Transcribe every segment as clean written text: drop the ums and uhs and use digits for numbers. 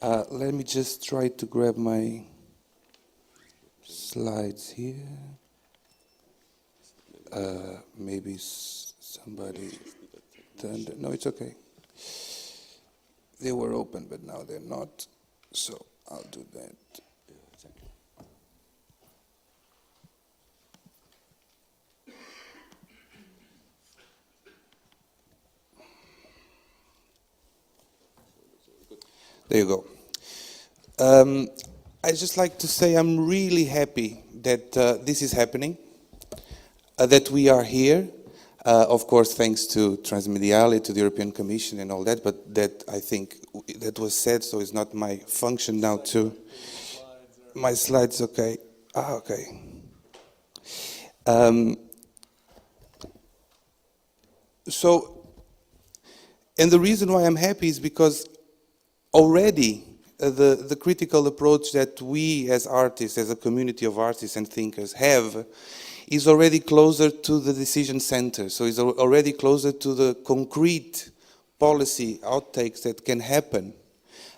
Let me just try to grab my slides here. Maybe somebody turned. No, it's okay. They were open, but now they're not. So I'll do that. There you go. I'd just like to say I'm really happy that this is happening, that we are here. Of course, thanks to Transmediale, to the European Commission and all that, but that I think that was said, so it's not my function now to... My slides, okay. Okay. And the reason why I'm happy is because already the critical approach that we as artists, as a community of artists and thinkers have, is already closer to the decision center. So it's already closer to the concrete policy outtakes that can happen.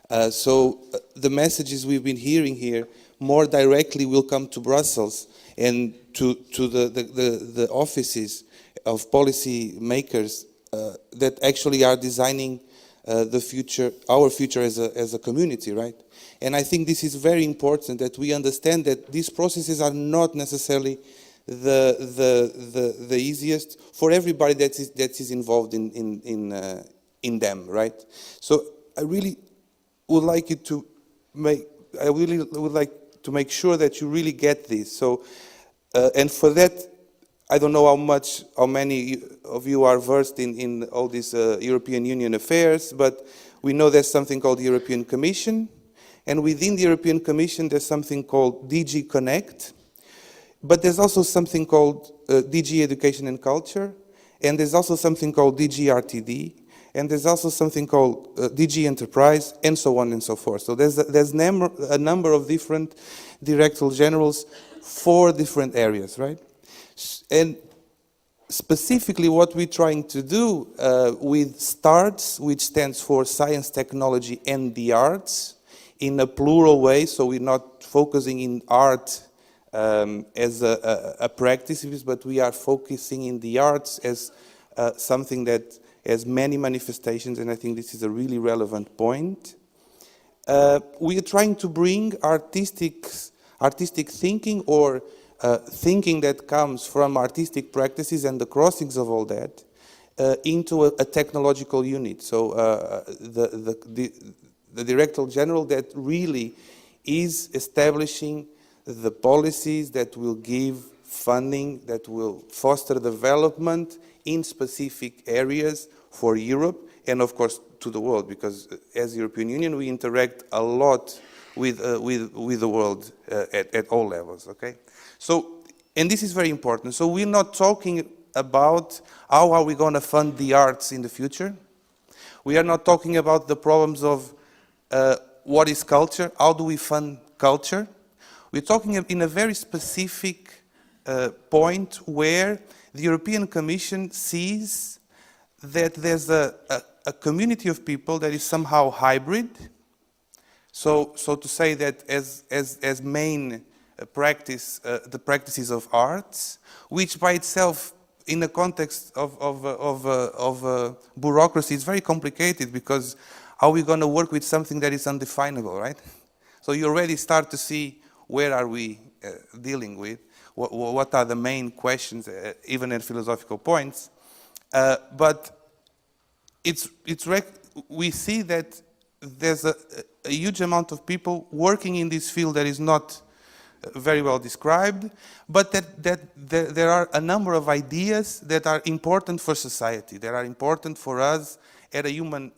The messages we've been hearing here more directly will come to Brussels and to the offices of policy makers that actually are designing the future, our future as a community, right? And I think this is very important that we understand that these processes are not necessarily the easiest for everybody that is involved in them, right? So I really would like you to make sure that you really get this. So and for that, I don't know how many of you are versed in all these European Union affairs, but we know there's something called the European Commission, and within the European Commission there's something called DG Connect, but there's also something called DG Education and Culture, and there's also something called DG RTD, and there's also something called DG Enterprise, and so on and so forth. So there's a number of different directorate generals for different areas, right? And specifically what we're trying to do with STARTS, which stands for Science, Technology and the Arts, in a plural way, so we're not focusing in art as a practice, but we are focusing in the arts as something that has many manifestations, and I think this is a really relevant point. We are trying to bring artistic thinking or thinking that comes from artistic practices and the crossings of all that into a technological unit. So the Director General that really is establishing the policies that will give funding, that will foster development in specific areas for Europe and of course to the world, because as European Union we interact a lot with the world at all levels, okay? So, and this is very important. So we're not talking about how are we going to fund the arts in the future. We are not talking about the problems of what is culture, how do we fund culture. We're talking in a very specific point where the European Commission sees that there's a community of people that is somehow hybrid. So to say that as main practice, the practices of arts, which by itself, in the context of bureaucracy, is very complicated, because how are we going to work with something that is undefinable, right? So you already start to see where are we dealing with, what are the main questions, even at philosophical points. But we see that there's a huge amount of people working in this field that is not very well described, but that there are a number of ideas that are important for society, that are important for us at a human,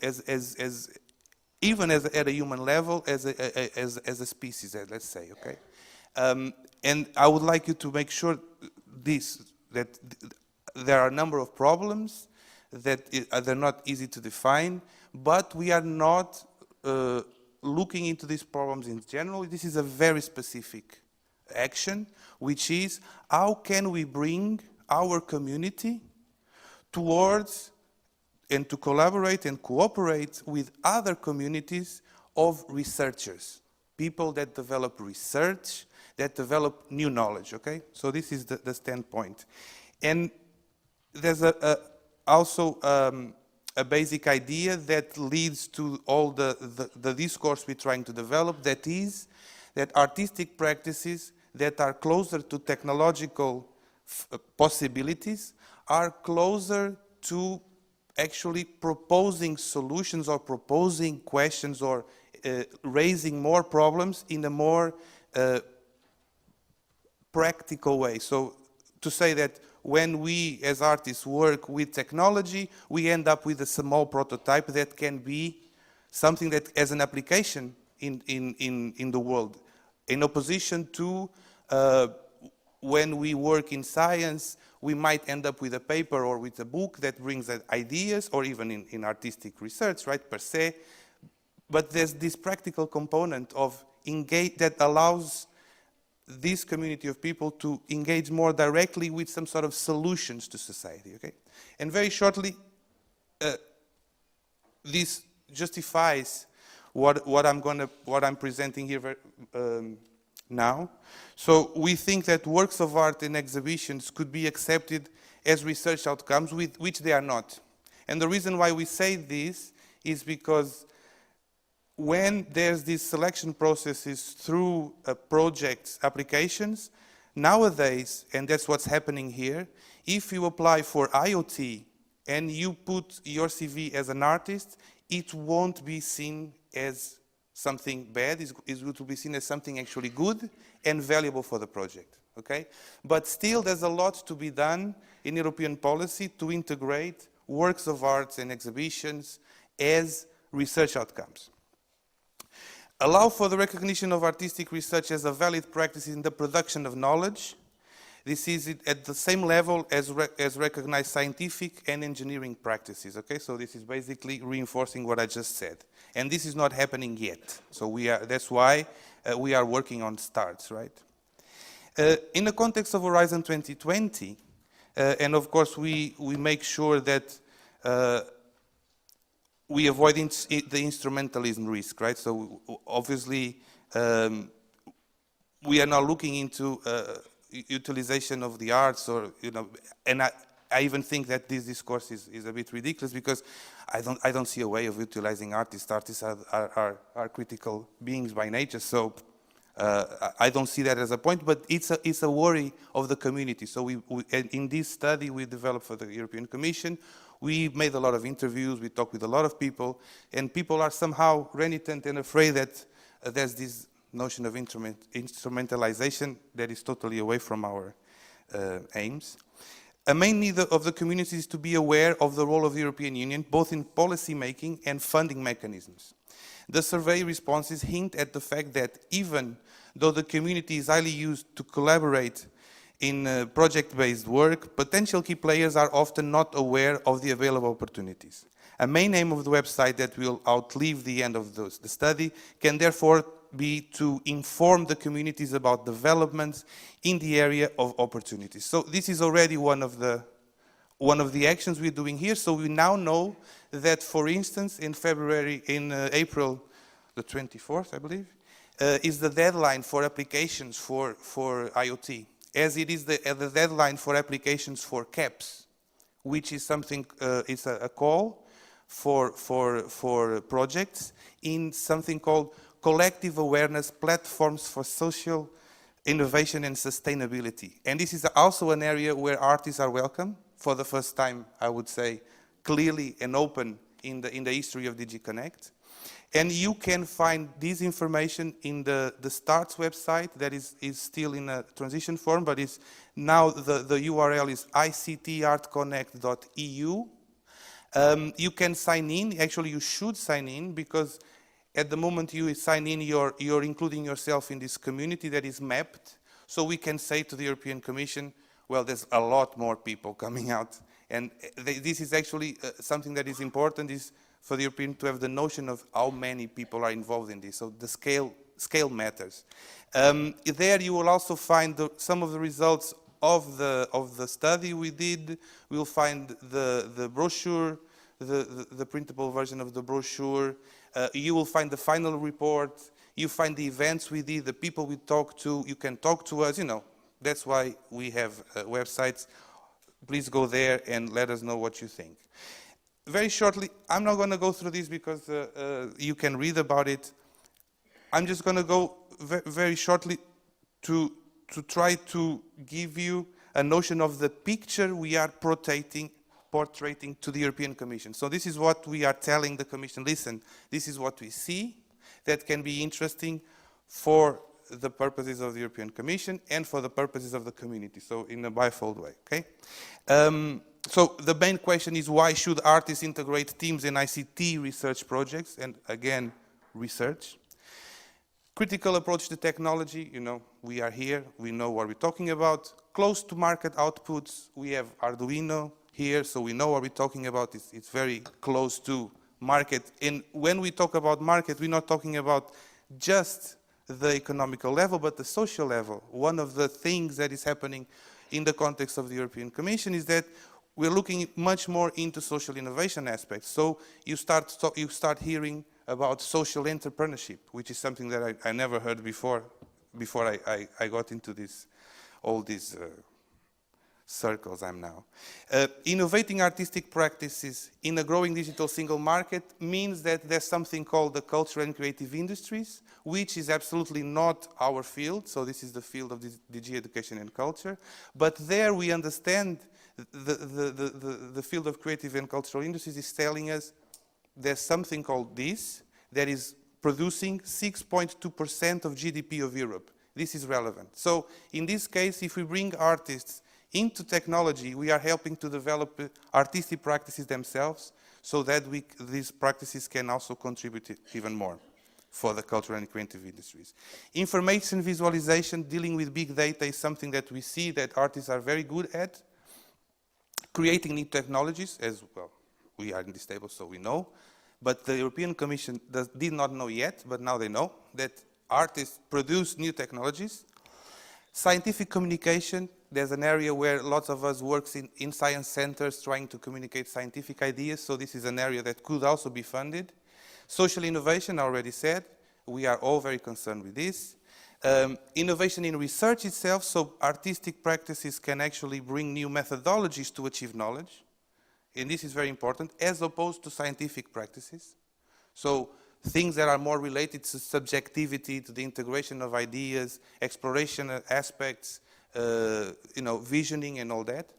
even at a human level, as a species, let's say, okay? And I would like you to make sure that there are a number of problems that they're not easy to define, but we are not looking into these problems in general. This is a very specific action, which is how can we bring our community towards and to collaborate and cooperate with other communities of researchers, people that develop research, that develop new knowledge, okay? So this is the standpoint. And there's also a basic idea that leads to all the discourse we're trying to develop, that is that artistic practices that are closer to technological possibilities are closer to actually proposing solutions or proposing questions or raising more problems in a more practical way. So to say that when we as artists work with technology, we end up with a small prototype that can be something that as an application in the world, in opposition to when we work in science, we might end up with a paper or with a book that brings ideas, or even in artistic research, right, per se. But there's this practical component of engage that allows this community of people to engage more directly with some sort of solutions to society, okay? And very shortly, this justifies what I'm presenting here now. So we think that works of art and exhibitions could be accepted as research outcomes, which they are not. And the reason why we say this is because when there's these selection processes through projects, applications, nowadays, and that's what's happening here, if you apply for IoT and you put your CV as an artist, it won't be seen as something bad, it will be seen as something actually good and valuable for the project, okay? But still there's a lot to be done in European policy to integrate works of arts and exhibitions as research outcomes. Allow for the recognition of artistic research as a valid practice in the production of knowledge. This is at the same level as recognized scientific and engineering practices, okay? So this is basically reinforcing what I just said. And this is not happening yet. So that's why we are working on starts, right? In the context of Horizon 2020, and of course we make sure that we avoid the instrumentalism risk, right? So obviously we are now looking into utilization of the arts, or and I even think that this discourse is a bit ridiculous, because I don't see a way of utilizing artists. Artists are critical beings by nature, so I don't see that as a point. But it's a worry of the community. So in this study we developed for the European Commission, we made a lot of interviews. We talked with a lot of people, and people are somehow reticent and afraid that there's this notion of instrumentalization that is totally away from our aims. A main need of the community is to be aware of the role of the European Union, both in policy making and funding mechanisms. The survey responses hint at the fact that even though the community is highly used to collaborate in project-based work, potential key players are often not aware of the available opportunities. A main aim of the website that will outlive the end of the study can therefore be to inform the communities about developments in the area of opportunities. So this is already one of the actions we're doing here. So we now know that, for instance, in April the 24th, I believe, is the deadline for applications for IoT, as it is the deadline for applications for CAPS, which is something, it's a call for projects in something called collective awareness platforms for social innovation and sustainability. And this is also an area where artists are welcome for the first time, I would say, clearly and open in the history of DigiConnect. And you can find this information in the STARTS website that is still in a transition form, but is now the URL is ictartconnect.eu. You can sign in. Actually, you should sign in, because at the moment you sign in, you're including yourself in this community that is mapped. So we can say to the European Commission, well, there's a lot more people coming out. And this is actually something that is important, is for the European to have the notion of how many people are involved in this. So the scale matters. There you will also find some of the results of the study we did. We'll find the brochure, the printable version of the brochure. You will find the final report. You find the events we did, the people we talked to. You can talk to us, you know. That's why we have websites. Please go there and let us know what you think. Very shortly, I'm not going to go through this because you can read about it. I'm just going to go very shortly to try to give you a notion of the picture we are portraying to the European Commission. So this is what we are telling the Commission. Listen, this is what we see that can be interesting for the purposes of the European Commission and for the purposes of the community, so in a bifold way, okay? So the main question is, why should artists integrate teams in ICT research projects? And again, research. Critical approach to technology, you know, we are here, we know what we're talking about. Close to market outputs, we have Arduino here, so we know what we're talking about. It's very close to market. And when we talk about market, we're not talking about just the economical level, but the social level. One of the things that is happening in the context of the European Commission is that we're looking much more into social innovation aspects. So you start hearing about social entrepreneurship, which is something that I never heard before I got into all these circles I'm now. Innovating artistic practices in a growing digital single market means that there's something called the culture and creative industries, which is absolutely not our field. So this is the field of DG Education and Culture. But there we understand the field of creative and cultural industries is telling us there's something called this that is producing 6.2% of GDP of Europe. This is relevant. So in this case, if we bring artists into technology, we are helping to develop artistic practices themselves so that these practices can also contribute even more for the cultural and creative industries. Information visualization, dealing with big data is something that we see that artists are very good at. Creating new technologies, as well, we are in this table, so we know. But the European Commission did not know yet, but now they know that artists produce new technologies. Scientific communication, there's an area where lots of us works in science centers trying to communicate scientific ideas, so this is an area that could also be funded. Social innovation, I already said, we are all very concerned with this. Innovation in research itself, so artistic practices can actually bring new methodologies to achieve knowledge, and this is very important, as opposed to scientific practices. So things that are more related to subjectivity, to the integration of ideas, exploration aspects, visioning and all that.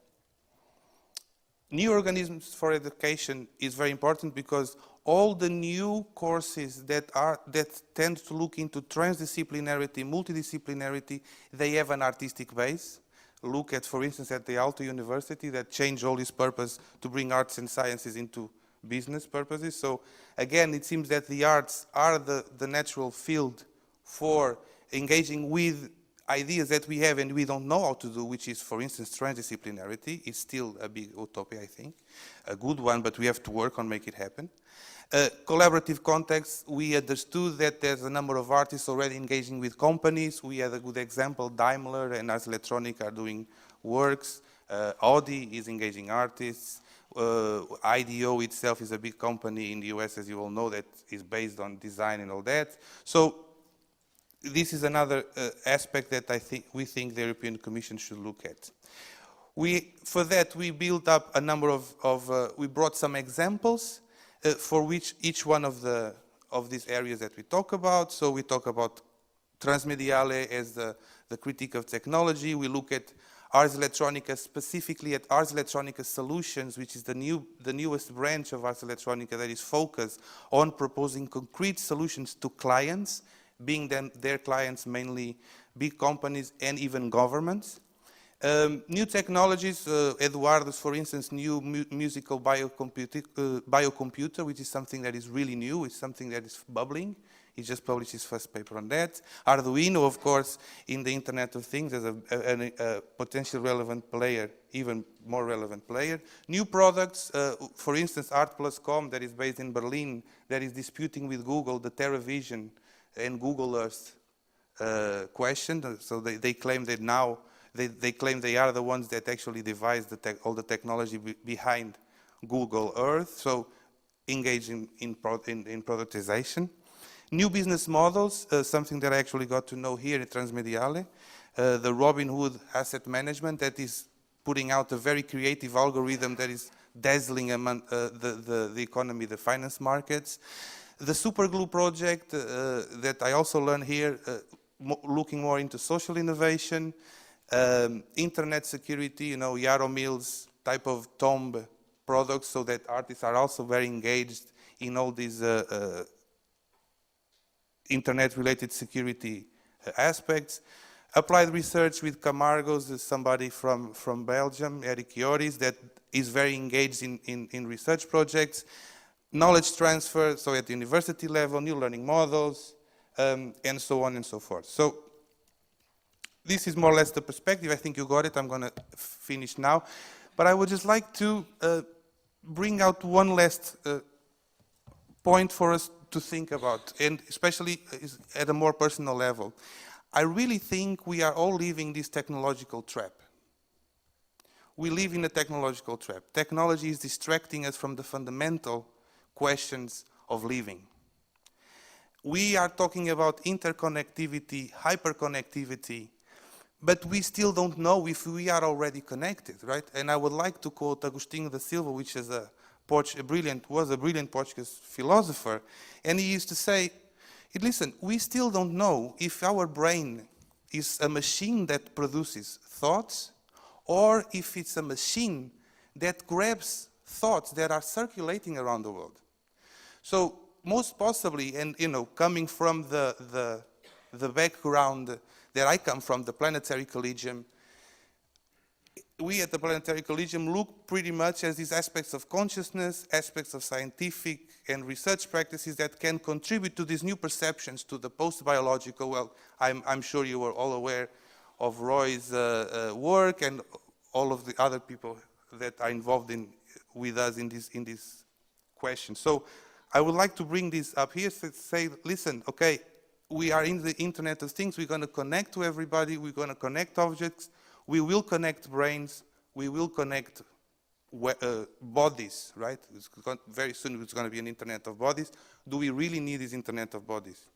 New organisms for education is very important because all the new courses that tend to look into transdisciplinarity, multidisciplinarity, they have an artistic base. Look at, for instance, at the Aalto University that changed all its purpose to bring arts and sciences into business purposes. So again, it seems that the arts are the natural field for engaging with ideas that we have and we don't know how to do, which is, for instance, transdisciplinarity. It's still a big utopia, I think. A good one, but we have to work on make it happen. Collaborative context, we understood that there's a number of artists already engaging with companies. We had a good example, Daimler and Ars Electronic are doing works. Audi is engaging artists. IDEO itself is a big company in the US, as you all know, that is based on design and all that. So this is another aspect that we think the European Commission should look at. For that, we built up a number we brought some examples for which each one of these areas that we talk about. So we talk about transmediale as the critique of technology. We look at Ars Electronica, specifically at Ars Electronica Solutions, which is the newest branch of Ars Electronica that is focused on proposing concrete solutions to clients, being their clients mainly big companies and even governments. New technologies, Eduardo's, for instance, new musical biocomputer, which is something that is really new. It's something that is bubbling. He just published his first paper on that. Arduino, of course, in the Internet of Things as a potential relevant player, even more relevant player. New products, for instance, Art+Com, that is based in Berlin, that is disputing with Google the TerraVision and Google Earth question. So they claim that now, they claim they are the ones that actually devised all the technology behind Google Earth, so engage in productization. New business models, something that I actually got to know here at Transmediale, the Robin Hood asset management that is putting out a very creative algorithm that is dazzling among the economy, the finance markets. The Superglue project that I also learned here, looking more into social innovation, internet security, you know, Yarrow Mills type of tomb products, so that artists are also very engaged in all these internet-related security aspects. Applied research with Camargos, somebody from Belgium, Eric Joris, that is very engaged in research projects. Knowledge transfer, so at the university level, new learning models, and so on and so forth. So this is more or less the perspective. I think you got it. I'm going to finish now. But I would just like to bring out one last point for us to think about, and especially at a more personal level. I really think we are all living this technological trap. We live in a technological trap. Technology is distracting us from the fundamental questions of living. We are talking about interconnectivity, hyperconnectivity, but we still don't know if we are already connected, right? And I would like to quote Agostinho da Silva, which is was a brilliant Portuguese philosopher, and he used to say, listen, we still don't know if our brain is a machine that produces thoughts, or if it's a machine that grabs thoughts that are circulating around the world. So most possibly, and you know, coming from the background that I come from, the Planetary Collegium, we at the Planetary Collegium look pretty much as these aspects of consciousness, aspects of scientific and research practices that can contribute to these new perceptions, to the post-biological. Well, I'm sure you are all aware of Roy's work and all of the other people that are involved with us in this question. So I would like to bring this up here to say, listen, okay, we are in the Internet of Things. We're going to connect to everybody. We're going to connect objects. We will connect brains. We will connect bodies, right? Very soon it's going to be an Internet of bodies. Do we really need this Internet of bodies?